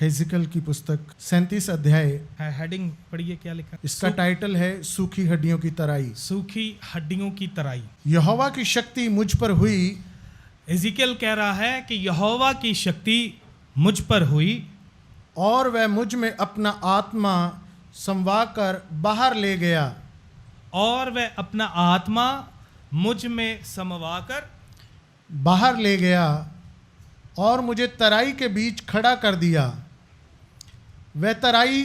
हेजिकल की पुस्तक 37 अध्याय, हेडिंग पढ़िए, क्या लिखा? इसका टाइटल है सूखी हड्डियों की तराई। सूखी हड्डियों की तराई। यहोवा की शक्ति मुझ पर हुई, एजिकियल कह रहा है कि यहोवा की शक्ति मुझ पर हुई और वह मुझ में अपना आत्मा समवाकर बाहर ले गया। और वह अपना आत्मा मुझ में समवाकर बाहर ले गया और मुझे तराई के बीच खड़ा कर दिया। वह तराई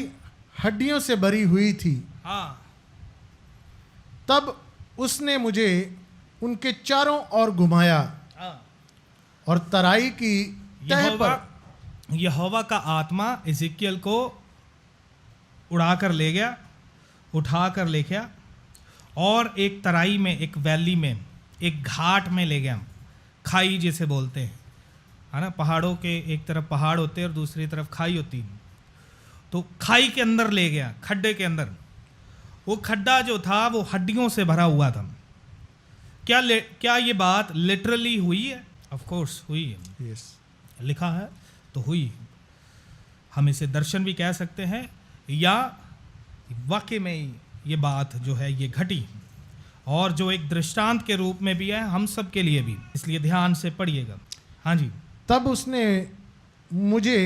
हड्डियों से भरी हुई थी। हाँ, तब उसने मुझे उनके चारों ओर घुमाया हाँ। और तराई की तह पर यहोवा का आत्मा एजिकियल को उड़ा कर ले गया, उठा कर ले गया और एक तराई में, एक वैली में, एक घाट में ले गया। खाई जिसे बोलते हैं, है ना। पहाड़ों के एक तरफ पहाड़ होते हैं और दूसरी तरफ खाई होती है। तो खाई के अंदर ले गया, खड्डे के अंदर। वो खड्डा जो था वो हड्डियों से भरा हुआ था। क्या ये बात लिटरली हुई है? ऑफ कोर्स हुई है। यस, लिखा है तो हुई। हम इसे दर्शन भी कह सकते हैं या वाकई में ये बात जो है ये घटी, और जो एक दृष्टांत के रूप में भी है हम सब के लिए भी। इसलिए ध्यान से पढ़िएगा। हाँ जी। तब उसने मुझे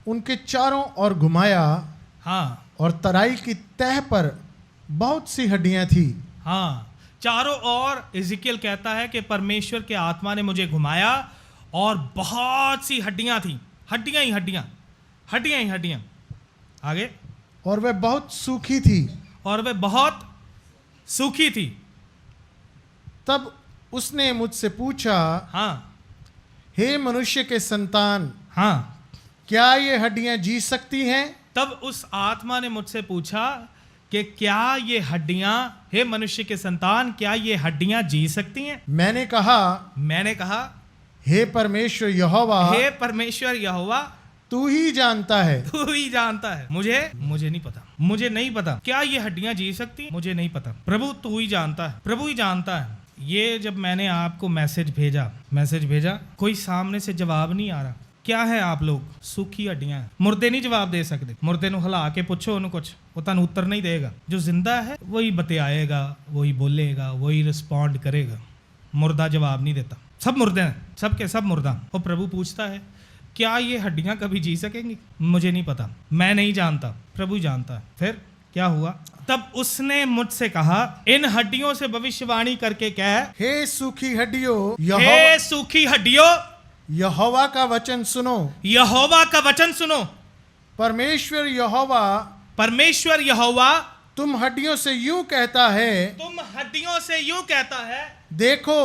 उनके चारों ओर घुमाया। हाँ, और तराई की तह पर बहुत सी हड्डियां थी। हाँ, चारों ओर एजिकियल कहता है कि परमेश्वर के आत्मा ने मुझे घुमाया और बहुत सी हड्डियां थी। हड्डियां ही हड्डियां, हड्डियां ही हड्डियां। आगे। और वह बहुत सूखी थी। और वह बहुत सूखी थी। तब उसने मुझसे पूछा, हाँ, हे मनुष्य के संतान, हाँ। क्या ये हड्डियां जी सकती हैं? तब उस आत्मा ने मुझसे पूछा कि क्या ये हड्डियां, हे मनुष्य के संतान, क्या ये हड्डियां जी सकती हैं? मैंने कहा, हे परमेश्वर यहोवा, हे परमेश्वर यहोवा, तू ही जानता है। तू ही जानता है। मुझे नहीं पता, मुझे नहीं पता क्या ये हड्डियां जी सकती हैं? मुझे नहीं पता। प्रभु तू ही जानता है, प्रभु ही जानता है। ये जब मैंने आपको मैसेज भेजा, कोई सामने से जवाब नहीं आ रहा। क्या है आप लोग? सूखी हड्डियां। मुर्दे नहीं जवाब दे सकते। मुर्दे ਨੂੰ ਹਿਲਾ ਕੇ ਪੁੱਛੋ ਉਹਨੂੰ ਕੁਝ, वो ਤੁਹਾਨੂੰ उत्तर नहीं देगा। जो जिंदा है वही बतियाएगा, वही बोलेगा, वही रिस्पॉन्ड करेगा। मुर्दा जवाब नहीं देता। सब मुर्दे हैं, सबके सब मुर्दा। और प्रभु पूछता है क्या ये हड्डियां कभी जी सकेंगी? मुझे नहीं पता, मैं नहीं जानता, प्रभु जानता है। फिर क्या हुआ? तब उसने मुझसे कहा, इन हड्डियों से भविष्यवाणी करके कह, हे सूखी हड्डियों, हे सूखी हड्डियों, यहोवा का वचन सुनो। यहोवा का वचन सुनो। परमेश्वर यहोवा तुम हड्डियों से यूं कहता है, देखो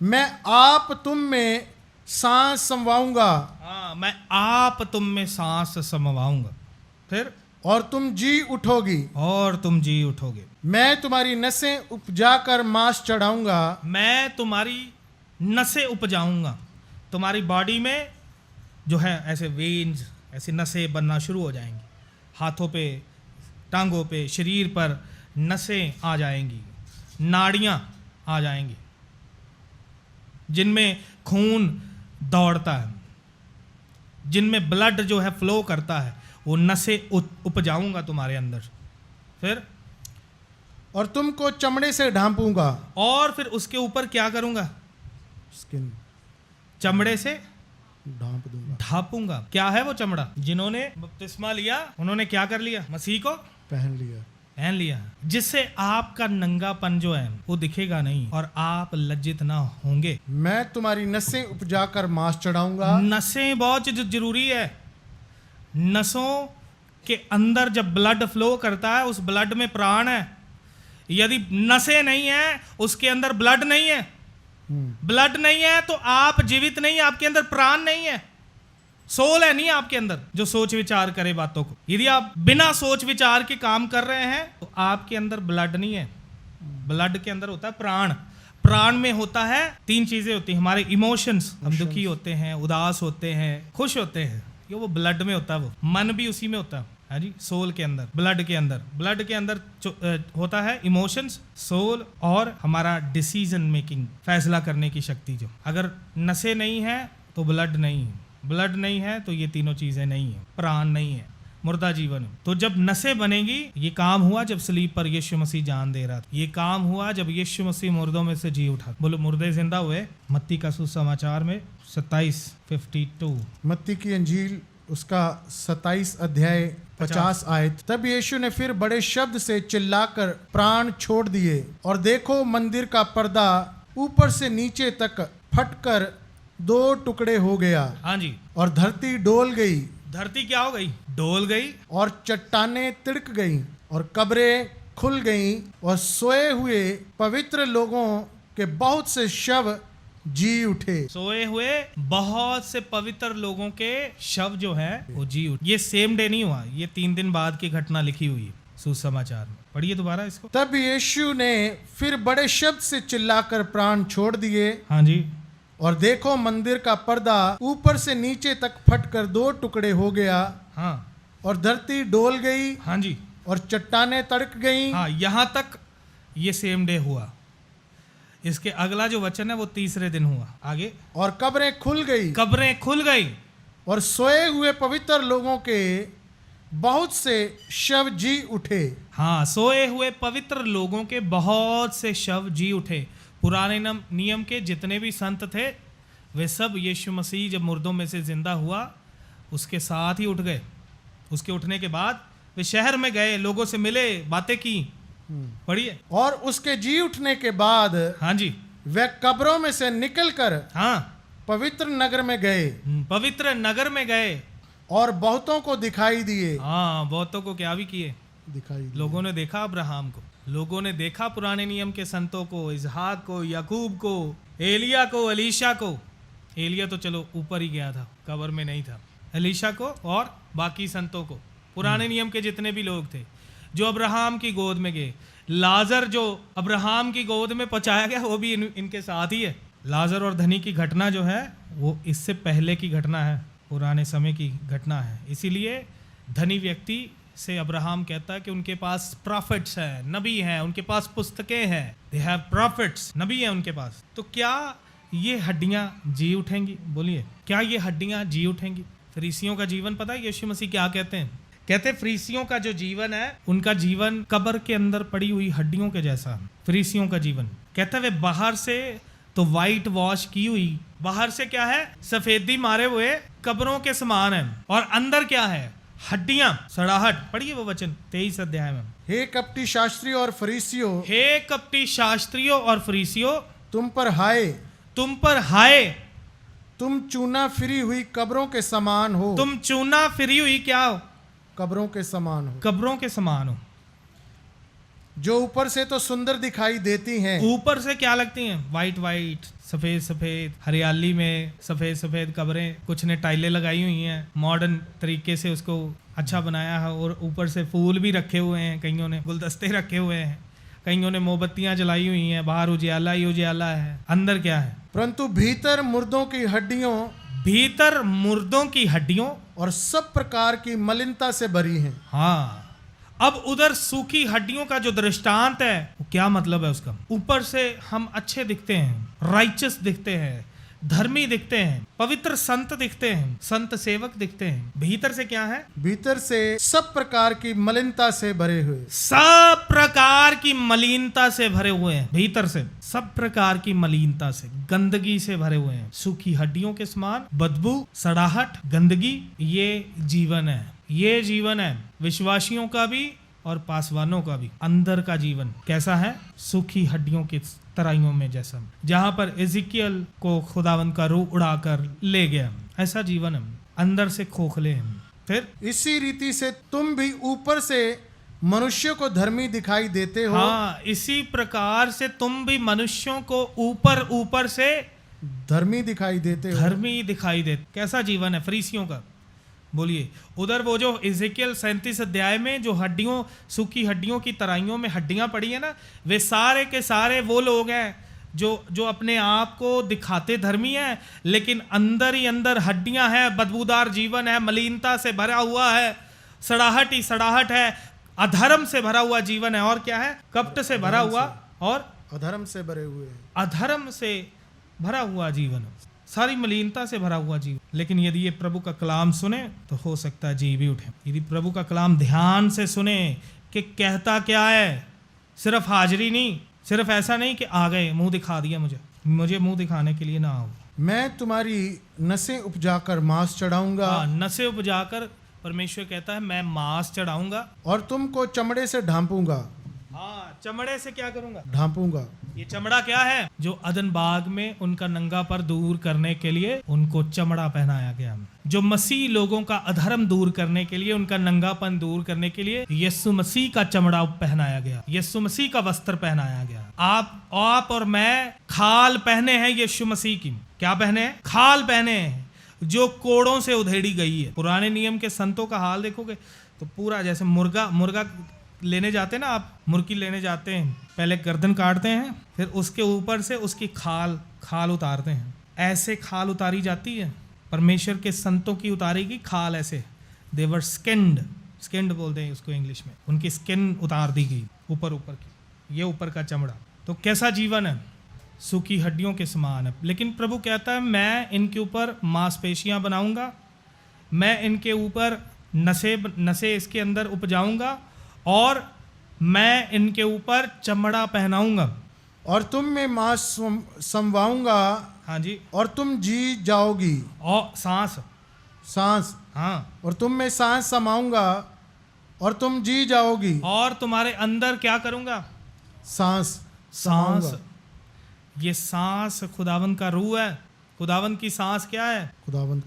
मैं आप तुम में सांस समवाऊंगा। हाँ, मैं आप तुम में सांस समवाऊंगा। फिर और तुम जी उठोगे। मैं तुम्हारी नसें उपजाकर मांस चढ़ाऊंगा। मैं तुम्हारी नसें उपजाऊंगा। तुम्हारी बॉडी में जो है ऐसे वेन्स, ऐसी नसें बनना शुरू हो जाएंगी। हाथों पे, टांगों पे, शरीर पर नसें आ जाएंगी, नाड़ियाँ आ जाएंगी जिनमें खून दौड़ता है, जिनमें ब्लड जो है फ्लो करता है। वो नसें उपजाऊंगा तुम्हारे अंदर। फिर और तुमको चमड़े से ढांपूंगा। और फिर उसके ऊपर क्या करूंगा? स्किन, चमड़े से ढांपूंगा। क्या है वो चमड़ा? जिन्होंने बपतिस्मा लिया उन्होंने क्या कर लिया? मसीह को पहन लिया, जिससे आपका नंगापन जो है वो दिखेगा नहीं और आप लज्जित ना होंगे। मैं तुम्हारी नसें उपजाकर मांस चढ़ाऊंगा। नसें बहुत जरूरी है। नसों के अंदर जब ब्लड फ्लो करता है, उस ब्लड में प्राण है। यदि नसें नहीं है, उसके अंदर ब्लड नहीं है, ब्लड नहीं है तो आप जीवित नहीं, आपके अंदर प्राण नहीं है, सोल है नहीं आपके अंदर जो सोच विचार करे बातों को। यदि आप बिना सोच विचार के काम कर रहे हैं तो आपके अंदर ब्लड नहीं है। ब्लड के अंदर होता है प्राण। प्राण में होता है 3 चीजें होती हैं। हमारे इमोशंस, हम दुखी होते हैं, उदास होते हैं, खुश होते हैं, ये वो ब्लड में होता है। वो मन भी उसी में होता है। है जी, सोल के अंदर, ब्लड के अंदर होता है इमोशंस, सोल और हमारा डिसीजन मेकिंग, फैसला करने की शक्ति। जो अगर नसें नहीं है तो ब्लड नहीं है, ब्लड नहीं है तो ये तीनों चीजें नहीं है, प्राण नहीं है, मुर्दा जीवन है। तो जब नसें बनेगी, ये काम हुआ जब सलीब पर यीशु मसीह जान दे रहा था, ये काम हुआ जब यीशु मसीह मुर्दों में से जी उठा। बोलो मुर्दे जिंदा हुए। मत्ती का सुसमाचार में 27:52। मत्ती की अंजील उसका 27 अध्याय 50 आयत। तब यीशु ने फिर बड़े शब्द से चिल्लाकर प्राण छोड़ दिए, और देखो मंदिर का पर्दा ऊपर से नीचे तक फटकर 2 टुकड़े हो गया। हाँ जी। और धरती डोल गई। धरती क्या हो गई? डोल गई। और चट्टानें तिड़क गईं, और कब्रें खुल गईं, और सोए हुए पवित्र लोगों के बहुत से शव जी उठे। सोए हुए बहुत से पवित्र लोगों के शव जो है वो जी उठे। ये सेम डे नहीं हुआ, ये 3 दिन बाद की घटना लिखी हुई है सुसमाचार में। पढ़िए दोबारा इसको। तब यीशु ने फिर बड़े शब्द से चिल्लाकर प्राण छोड़ दिए। हाँ जी। और देखो मंदिर का पर्दा ऊपर से नीचे तक फटकर 2 टुकड़े हो गया। हाँ। और धरती डोल गई। हाँ जी। और चट्टानें तड़क गईं। हाँ, यहाँ तक ये सेम डे हुआ। इसके अगला जो वचन है वो तीसरे दिन हुआ। आगे। और कब्रें खुल गई। कब्रें खुल गई। और सोए हुए पवित्र लोगों के बहुत से शव जी उठे। हाँ, सोए हुए पवित्र लोगों के बहुत से शव जी उठे। पुराने नियम के जितने भी संत थे वे सब यीशु मसीह जब मुर्दों में से जिंदा हुआ उसके साथ ही उठ गए। उसके उठने के बाद वे शहर में गए, लोगों से मिले, बातें की। पढ़िए। और उसके जी उठने के बाद हाँ जी, वे कब्रों में से निकलकर हाँ, पवित्र नगर में गए। पवित्र नगर में गए और बहुतों को दिखाई दिए। हाँ, बहुतों को क्या भी किए? दिखाई दिए। लोगों ने देखा अब्राहम को, लोगों ने देखा पुराने नियम के संतों को, इसहाक को, याकूब को, एलिया को, एलीशा को। एलिया तो चलो ऊपर ही गया था, कब्र में नहीं था। एलीशा को और बाकी संतों को, पुराने नियम के जितने भी लोग थे जो अब्राहम की गोद में गए। लाजर जो अब्राहम की गोद में पहुंचाया गया वो भी इनके साथ ही है। लाजर और धनी की घटना जो है वो इससे पहले की घटना है, पुराने समय की घटना है। इसीलिए धनी व्यक्ति से अब्राहम कहता है कि उनके पास प्रॉफिट्स हैं, नबी हैं, उनके पास पुस्तकें हैं, दे हैव प्रॉफिट्स, नबी है उनके पास। तो क्या ये हड्डियां जी उठेंगी? बोलिए, क्या ये हड्डियां जी उठेंगी? फरीसियों का जीवन पता है यीशु मसीह क्या कहते हैं? कहते फरीसियों का जो जीवन है उनका जीवन कब्र के अंदर पड़ी हुई हड्डियों के जैसा। फरीसियों का जीवन कहता है वे बाहर से तो वाइट वॉश की हुई, बाहर से क्या है? सफेदी मारे हुए कब्रों के समान है, और अंदर क्या है? हड्डियां, सड़ाहट। पढ़िए वो वचन 23 अध्याय में। हे कपटी शास्त्रियों और फरीसियों, हे कपटी शास्त्रियों और फरीसियों, तुम पर हाय, तुम पर हाय, तुम चूना फिरी हुई कब्रों के समान हो। तुम चूना फिरी हुई क्या हो? कब्रों के समान हो, कब्रों के समान हो, जो ऊपर से तो सुंदर दिखाई देती हैं। ऊपर से क्या लगती हैं? वाइट वाइट, सफेद सफेद, हरियाली में सफेद सफेद कब्रें। कुछ ने टाइलें लगाई हुई हैं, मॉडर्न तरीके से उसको अच्छा बनाया है, और ऊपर से फूल भी रखे हुए हैं, कईयों ने गुलदस्ते रखे हुए हैं, कईयों ने मोमबत्तियां जलाई हुई हैं, बाहर उजियाला ही उजियाला है। अंदर क्या है? परंतु भीतर मुर्दों की हड्डियों, भीतर मुर्दों की हड्डियों और सब प्रकार की मलिनता से भरी हैं। हाँ, अब उधर सूखी हड्डियों का जो दृष्टांत है वो क्या मतलब है उसका? ऊपर से हम अच्छे दिखते हैं, राइचस दिखते हैं, धर्मी दिखते हैं, पवित्र संत दिखते हैं, संत सेवक दिखते हैं। भीतर से क्या है? भीतर से सब प्रकार की मलिनता से भरे हुए। सब प्रकार की मलिनता से भरे हुए हैं। भीतर से सब प्रकार की मलिनता से, गंदगी से भरे हुए हैं। सूखी हड्डियों के समान, बदबू, सड़ाहट, गंदगी, ये जीवन है। ये जीवन है विश्वासियों का भी और पासवानों का भी। अंदर का जीवन कैसा है? सूखी हड्डियों की तराइयों में जैसा, जहां पर इज़िकियल को खुदावंद का रूह उड़ाकर ले गया, ऐसा जीवन है। अंदर से खोखले हैं। फिर इसी रीति से तुम भी ऊपर से मनुष्यों को धर्मी दिखाई देते हो। हाँ, इसी प्रकार से तुम भी मनुष्यों को ऊपर ऊपर से धर्मी दिखाई देते हो। धर्मी दिखाई दे। कैसा जीवन है फरीसियों का? बोलिए। उधर वो जो इज़िकियल 37 अध्याय में जो हड्डियों, सूखी हड्डियों की तराइयों में हड्डियां पड़ी है ना, वे सारे के सारे वो लोग हैं जो अपने आप को दिखाते धर्मी हैं, लेकिन अंदर ही अंदर हड्डियां हैं, बदबूदार जीवन है, मलिनता से भरा हुआ है, सड़ाहट ही सड़ाहट है, अधर्म से भरा हुआ जीवन है। और क्या है? कपट से भरा हुआ और अधर्म से भरे हुए हैं। अधर्म से भरा हुआ जीवन। सारी मलिनता से भरा हुआ जीवन। लेकिन यदि ये प्रभु का कलाम सुने तो हो सकता है जी भी उठे। यदि प्रभु का कलाम ध्यान से सुने कि कहता क्या है, सिर्फ हाजिरी नहीं, सिर्फ ऐसा नहीं कि आ गए मुंह दिखा दिया, मुझे मुंह दिखाने के लिए ना आओ। मैं तुम्हारी नसें उपजाकर मांस चढ़ाऊंगा। नसें उपजाकर परमेश्वर कहता है मैं मांस चढ़ाऊंगा और तुमको चमड़े से ढांपूंगा। हाँ, चमड़े से क्या करूंगा? ढांपूंगा। ये चमड़ा क्या है? जो अदन बाग में उनका नंगापन दूर करने के लिए उनको चमड़ा पहनाया गया। जो मसीह लोगों का अधर्म दूर करने के लिए, उनका नंगापन दूर करने के लिए यीशु मसीह का चमड़ा पहनाया गया, यीशु मसीह का वस्त्र पहनाया गया। आप और मैं खाल पहने हैं यीशु मसीह की। क्या पहने हैं? खाल पहने हैं जो कोड़ों से उधेड़ी गई है। पुराने नियम के संतों का हाल देखोगे तो पूरा जैसे मुर्गा लेने जाते हैं ना, आप मुर्गी लेने जाते हैं, पहले गर्दन काटते हैं, फिर उसके ऊपर से उसकी खाल उतारते हैं। ऐसे खाल उतारी जाती है। परमेश्वर के संतों की उतारेगी खाल ऐसे। देवर स्किन्ड बोलते हैं उसको इंग्लिश में। उनकी स्किन उतार दी गई ऊपर की, ये ऊपर का चमड़ा। तो कैसा जीवन है? सूखी हड्डियों के समान है। लेकिन प्रभु कहता है मैं इनके ऊपर मांसपेशियां बनाऊंगा, मैं इनके ऊपर नसें इसके अंदर उपजाऊंगा और मैं इनके ऊपर चमड़ा पहनाऊंगा। और तुम में मांस समवाऊंगा। हाँ जी। और तुम जी जाओगी। और सांस। हाँ। और तुम में सांस समाऊंगा और तुम जी जाओगी। और तुम्हारे अंदर क्या करूंगा? सांस। ये सांस खुदावन का रूह है। खुदावन की सांस क्या है? खुदावन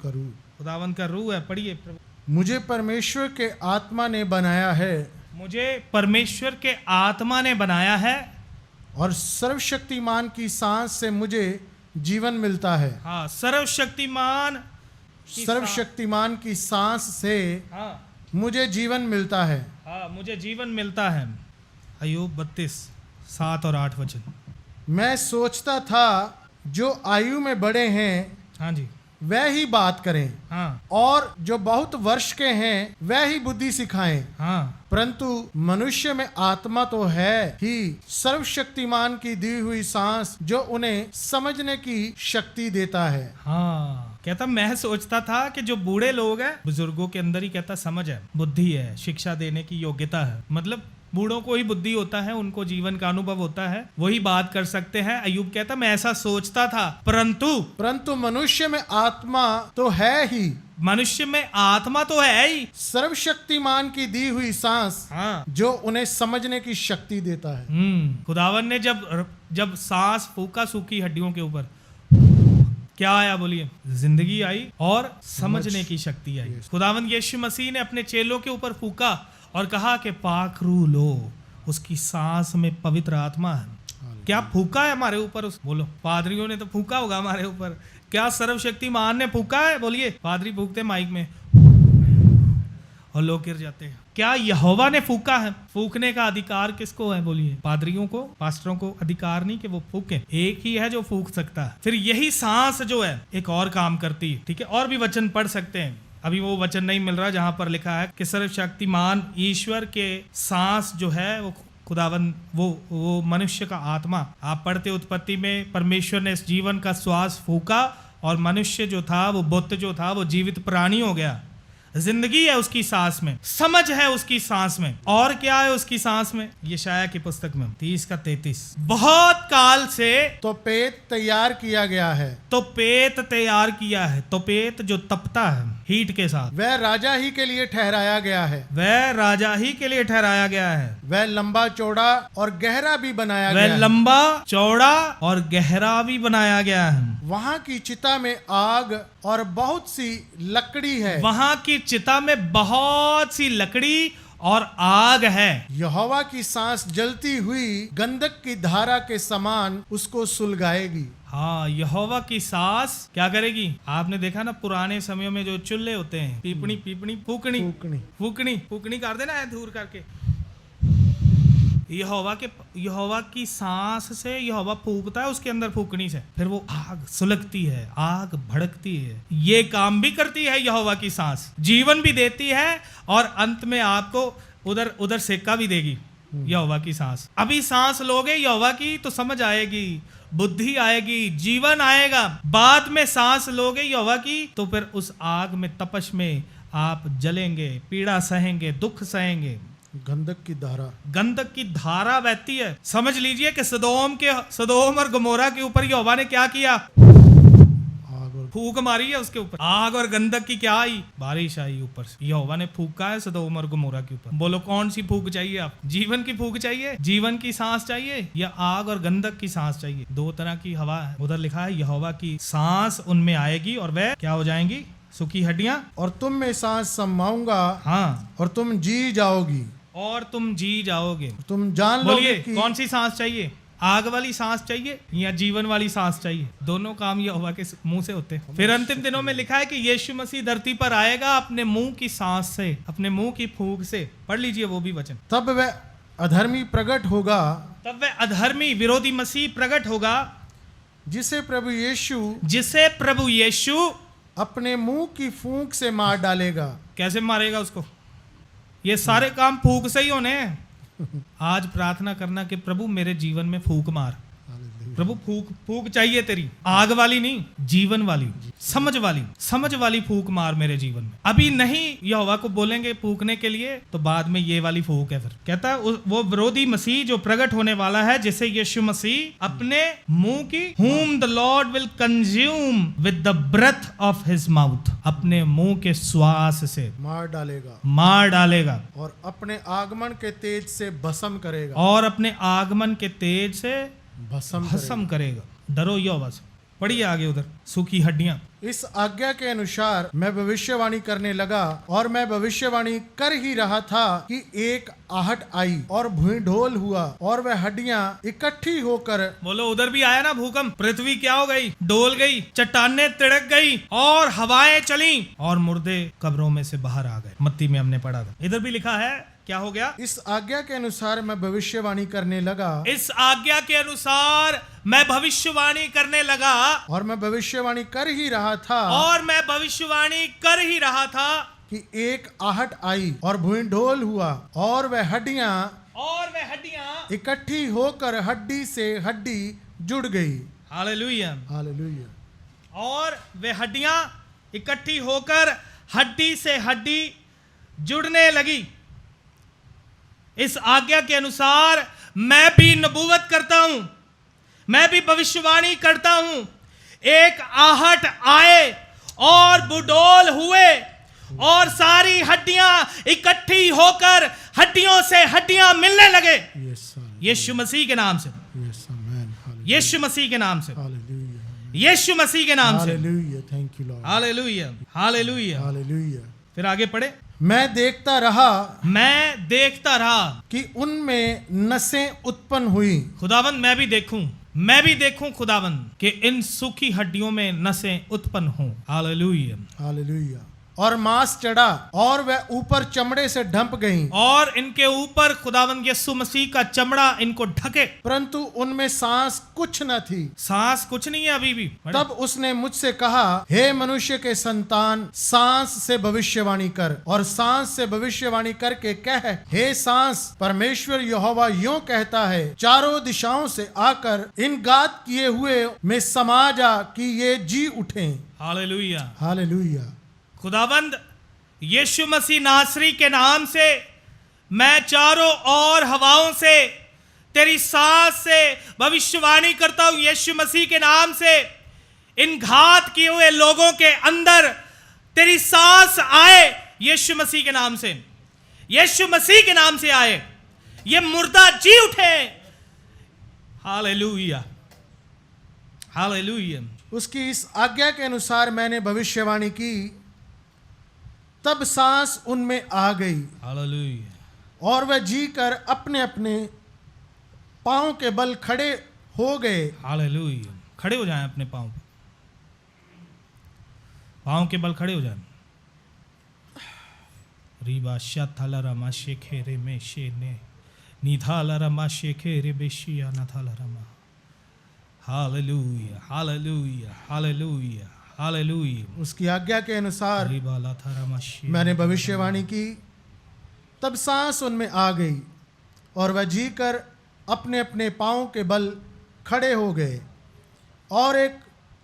का रूह है। पढ़िए प्रभु। मुझे परमेश्वर के आत्मा ने बनाया है। मुझे परमेश्वर के आत्मा ने बनाया है। और सर्वशक्तिमान की सांस से मुझे जीवन मिलता है। हाँ, सर्वशक्तिमान की सांस से हाँ मुझे जीवन मिलता है। हाँ, मुझे जीवन मिलता है। अय्यूब 32:7 और 8 वचन। मैं सोचता था जो आयु में बड़े हैं हाँ जी वह ही बात करें। हाँ। और जो बहुत वर्ष के हैं वह ही बुद्धि सिखाएं। हाँ। परंतु मनुष्य में आत्मा तो है ही, सर्वशक्तिमान की दी हुई सांस जो उन्हें समझने की शक्ति देता है। हाँ, कहता मैं सोचता था कि जो बूढ़े लोग हैं, बुजुर्गों के अंदर ही कहता समझ है, बुद्धि है, शिक्षा देने की योग्यता है। मतलब बूढ़ों को ही बुद्धि होता है, उनको जीवन का अनुभव होता है, वही बात कर सकते हैं। अय्यूब कहता मैं ऐसा सोचता था, परंतु मनुष्य में आत्मा तो है ही। मनुष्य में आत्मा तो है ही, सर्वशक्तिमान की दी हुई सांस हाँ। जो उन्हें समझने की शक्ति देता है। खुदावन ने जब सांस फूका सूखी हड्डियों के ऊपर, क्या आया? बोलिए, जिंदगी आई और समझने की शक्ति आई। खुदावन यीशु मसीह ने अपने चेलों के ऊपर फूका और कहा कि पाक रूह लो, उसकी सांस में पवित्र आत्मा है। क्या फूका है हमारे ऊपर? बोलो, पादरियों ने तो फूका होगा हमारे ऊपर। क्या सर्वशक्तिमान ने फूका है? बोलिए, पादरी फूकते माइक में और लोग गिर जाते हैं। क्या यहोवा ने फूका है? फूकने का अधिकार किसको है? बोलिए, पादरियों को, पास्टरों को अधिकार नहीं कि वो फूके। एक ही है जो फूक सकता है। फिर यही सांस जो है एक और काम करती है। ठीक है, और भी वचन पढ़ सकते हैं, अभी वो वचन नहीं मिल रहा जहां पर लिखा है कि सर्वशक्तिमान ईश्वर के सांस जो है वो खुदावन, वो मनुष्य का आत्मा। आप पढ़ते उत्पत्ति में परमेश्वर ने इस जीवन का श्वास फूका और मनुष्य जो था, वो बुत जो था, वो जीवित प्राणी हो गया। जिंदगी है उसकी सांस में, समझ है उसकी सांस में। और क्या है उसकी सांस में? यशाया की पुस्तक में 30:33, बहुत काल से तो पेट तैयार किया गया है। तो पेट तैयार किया है। तो पेट जो तपता है हीट के साथ, वह राजा ही के लिए ठहराया गया है। वह राजा ही के लिए ठहराया गया है। वह लंबा चौड़ा और गहरा भी बनाया गया है। वह लंबा चौड़ा और गहरा भी बनाया गया है। वहाँ की चिता में आग और बहुत सी लकड़ी है। वहाँ की चिता में बहुत सी लकड़ी और आग है। यहोवा की सांस जलती हुई गंधक की धारा के समान उसको सुलगाएगी। हाँ, यहोवा की सांस क्या करेगी? आपने देखा ना पुराने समयों में जो चूल्हे होते हैं, पीपणी फूकनी कर देना है दूर करके। यहोवा की सांस से यहोवा फूकता है उसके अंदर फूकनी से, फिर वो आग सुलगती है, आग भड़कती है। ये काम भी करती है यहोवा की सांस, जीवन भी देती है और अंत में आपको उधर सेका भी देगी। यहोवा की सांस। अभी सांस लोगे यहोवा की तो समझ आएगी, बुद्धि आएगी, जीवन आएगा। बाद में सांस लोगे यहोवा की तो फिर उस आग में, तपश में आप जलेंगे, पीड़ा सहेंगे, दुख सहेंगे। गंधक की धारा, गंधक की धारा बहती है। समझ लीजिए कि सदोम और गमोरा के ऊपर यहोवा ने क्या किया? आग और फूक मारी है उसके ऊपर। आग और गंधक की क्या आई? बारिश आई ऊपर से। यहोवा ने फूका है सदोम और गमोरा के ऊपर। बोलो कौन सी फूक चाहिए आप? जीवन की फूक चाहिए, जीवन की सांस चाहिए, या आग और गंधक की सांस चाहिए? दो तरह की हवा है। उधर लिखा है यहोवा की सांस उनमें आएगी और वह क्या हो जाएंगी? सूखी हड्डियां। और तुम में सांस समाऊंगा, हाँ, और तुम जी जाओगी, और तुम जी जाओगे। तुम जान लोगे बोलिए कि कौन सी सांस चाहिए? आग वाली सांस चाहिए या जीवन वाली सांस चाहिए? दोनों काम यहोवा के मुंह से होते हैं। फिर अंतिम दिनों में लिखा है कि यीशु मसीह धरती पर आएगा अपने मुंह की सांस से, अपने मुंह की फूंक से। पढ़ लीजिए वो भी वचन। तब वह अधर्मी प्रकट होगा, तब वह अधर्मी विरोधी मसीह प्रकट होगा, जिसे प्रभु यीशु अपने मुंह की फूंक से मार डालेगा। कैसे मारेगा उसको? ये सारे काम फूंक से ही होने हैं। आज प्रार्थना करना कि प्रभु मेरे जीवन में फूंक मार। प्रभु फूंक चाहिए तेरी, आग वाली नहीं, जीवन वाली, समझ वाली फूंक मार मेरे जीवन में। अभी नहीं यहोवा को बोलेंगे फूंकने के लिए तो बाद में ये वाली फूंक है। फिर कहता है वो विरोधी मसीह जो प्रकट होने वाला है, जिसे यीशु मसीह अपने मुंह की, whom the Lord will consume with the breath of his mouth, अपने मुंह के श्वास से मार डालेगा और अपने आगमन के तेज से भस्म करेगा, और अपने आगमन के तेज से भस्म करेगा। डरो यहोवा से। पढ़िए आगे उधर, सूखी हड्डियां। इस आज्ञा के अनुसार मैं भविष्यवाणी करने लगा, और मैं भविष्यवाणी कर ही रहा था कि एक आहट आई और भूढोल हुआ, और वह हड्डियां इकट्ठी होकर, बोलो उधर भी आया ना भूकंप, पृथ्वी क्या हो गई? डोल गई, चट्टानें तिड़क गई और हवाएं चली और मुर्दे कब्रों में से बाहर आ गए। मत्ती में हमने पढ़ा था। इधर भी लिखा है क्या हो गया? इस आज्ञा के अनुसार मैं भविष्यवाणी करने लगा, इस आज्ञा के अनुसार मैं भविष्यवाणी करने लगा, और मैं भविष्यवाणी कर ही रहा था, और मैं भविष्यवाणी कर ही रहा था कि एक आहट आई और भूढोल हुआ, और वह हड्डियां इकट्ठी होकर हड्डी से हड्डी जुड़ गई। Hallelujah, hallelujah. और वे हड्डियां इकट्ठी होकर हड्डी से हड्डी जुड़ने लगी। इस आज्ञा के अनुसार मैं भी नबूवत करता हूं, मैं भी भविष्यवाणी करता हूं। एक आहट आए और बुडोल हुए और सारी हड्डियां इकट्ठी होकर हड्डियों से हड्डियां मिलने लगे। यीशु मसीह के नाम से, यीशु मसीह के नाम से, यीशु मसीह के नाम से। Thank you Lord. Hallelujah, hallelujah, hallelujah. फिर आगे पढ़े। मैं देखता रहा कि उनमें नसें उत्पन्न हुई। खुदावंद मैं भी देखूं खुदावंद कि इन सूखी हड्डियों में नसें उत्पन्न हों। Hallelujah, hallelujah. और मांस चढ़ा और वह ऊपर चमड़े से ढंप गई, और इनके ऊपर खुदावंद यीशु मसीह का चमड़ा इनको ढके, परंतु उनमें सांस कुछ न थी। सांस कुछ नहीं है अभी भी। तब उसने मुझसे कहा, हे मनुष्य के संतान, सांस से भविष्यवाणी कर, और सांस से भविष्यवाणी करके कह, हे सांस, परमेश्वर यहोवा यूं कहता है, चारों दिशाओं से आकर इन गात किए हुए में समा जा कि ये जी उठें। Hallelujah, hallelujah. खुदावंद यीशु मसीह नासरी के नाम से मैं चारों और हवाओं से, तेरी सांस से भविष्यवाणी करता हूं। यीशु मसीह के नाम से इन घात किए हुए लोगों के अंदर तेरी सांस आए। यीशु मसीह के नाम से, यीशु मसीह के नाम से आए, ये मुर्दा जी उठे। Hallelujah, hallelujah. उसकी इस आज्ञा के अनुसार मैंने भविष्यवाणी की, तब सांस उनमें आ गई। हालेलुया। और वह जी कर अपने अपने पांव के बल खड़े हो गए। हालेलुया। खड़े हो जाएं अपने पांव पे, पांव के बल खड़े हो जाएं। रीबा शाथाला रमा शेखे रे में शेने निधाला रमा शेखे रे बेशिया नथाला रमा। Hallelujah, hallelujah, hallelujah, hallelujah. उसकी आज्ञा के अनुसार मैंने भविष्यवाणी की, तब सांस उनमें आ गई और वह जीकर अपने अपने पांवों के बल खड़े हो गए और एक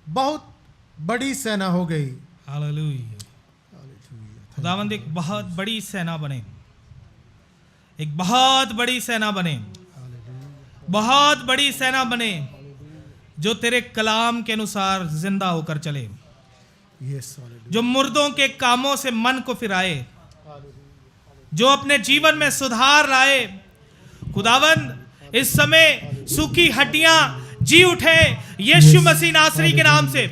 बहुत बड़ी सेना हो गई। हालेलुया। खुदावंद एक बहुत बड़ी सेना बने, एक बहुत बड़ी सेना बने, बहुत बड़ी सेना बने जो तेरे कलाम के अनुसार जिंदा होकर चले, यस, जो मुर्दों के कामों से मन को फिराए, जो अपने जीवन में सुधार लाए। खुदावंद इस समय सूखी हड्डियां जी उठे यीशु मसीह नासरी के नाम से।